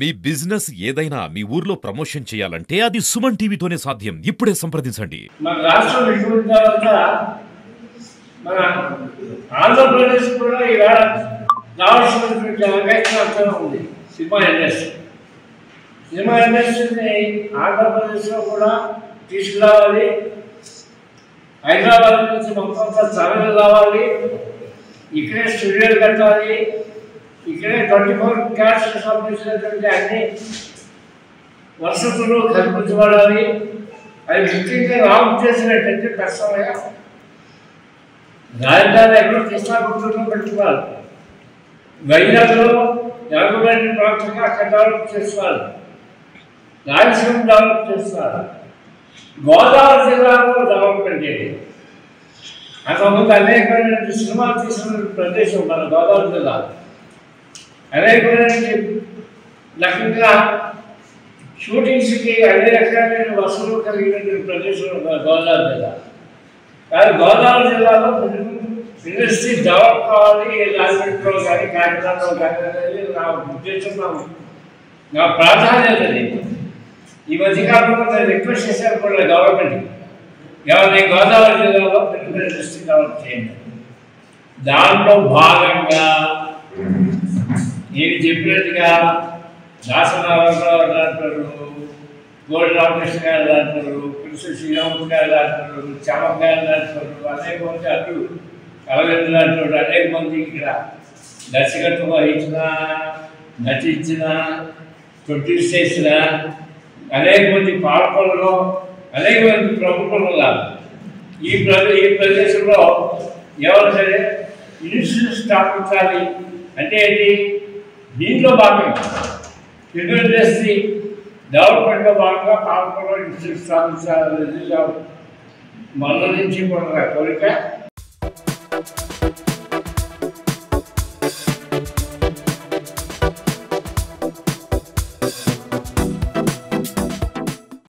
మీ business ఏదైనా మీ ఊర్లో promotion చేయాలంటే అది సుమన్ టీవీతోనే సాధ్యం. ఇప్పుడే సంప్రదించండి. మన రాష్ట్రం విడిపోయిన తర్వాత మన ఆంధ్రప్రదేశ్ కూడా ఇవాళ రావాల్సినటువంటి అవకాశం ఉంది. సినిమా ఇండస్ట్రీని ఆంధ్రప్రదేశ్లో కూడా తీసుకురావాలి. హైదరాబాద్ నుంచి మొత్తం తరలి రావాలి. ఇక్కడే స్టూడియోలు కట్టాలి. ఇక్కడే 24 క్యాస్ట్ సంబంధించినటువంటి అన్ని వసతులు కల్పించబడాలి. అది ముఖ్యంగా రామ్ చేసినటువంటి కష్టమయ్య రాజధాని ఎక్కడో కృష్ణాపురంలో పెట్టుకోవాలి. వైజాగ్లో యాగబడి ప్రాంతంగా అక్కడ డెవలప్ చేసుకోవాలి. రాయలసీమ డెవలప్ చేస్తున్నారు. గోదావరి జిల్లాలో డెవలప్మెంట్ ఏది అంతకుముందు అనేకమైన సినిమాలు తీసుకున్న ప్రదేశం మన గోదావరి జిల్లా. అనేకమైన రకంగా షూటింగ్స్కి అన్ని రకాలైన వసతులు కలిగినటువంటి ప్రదేశం గోదావరి జిల్లా. కానీ గోదావరి జిల్లాలో ఇండస్ట్రీ డెవలప్ కావాలి. రాజమండ్రిలో కానీ కాకినాడలో కానీ అనేది నా ఉద్దేశం, నా ప్రాధాన్యత. ఈ మధ్యకాలంలో నేను రిక్వెస్ట్ చేశాను కూడా గవర్నమెంట్కి, ఎవరి గోదావరి జిల్లాలో ఫిల్మ్ ఇండస్ట్రీ డెవలప్ చేయండి. దాంట్లో భాగంగా నేను చెప్పినట్టుగా దాసనారాయణరావు అంటారు, గోడి రామకృష్ణ గారు అంటారు, కృష్ణ శ్రీరామ్ గారు అంటారు, చమక్ గారు అంటారు, అనేక మంది అటు కలవేంద్ర అంటారు, అనేక మంది ఇక్కడ దర్శకత్వం వహించిన, నటించిన, ప్రొడ్యూస్ చేసిన అనేక మంది పాల్గొనలో అనేక మంది ప్రముఖులు ఉన్నారు. ఈ ప్రదేశంలో ఎవరు సరే ఇన్స్టిట్యూట్ స్థాపించాలి అంటే ఏంటి? దీంట్లో భాగంగా ఫిల్మ్ ఇండస్ట్రీ డెవలప్మెంట్లో భాగంగా పాల్గొనలో ఇన్స్టిట్యూట్ స్థాపించాలనేది మన నుంచి కూడా కోరిక.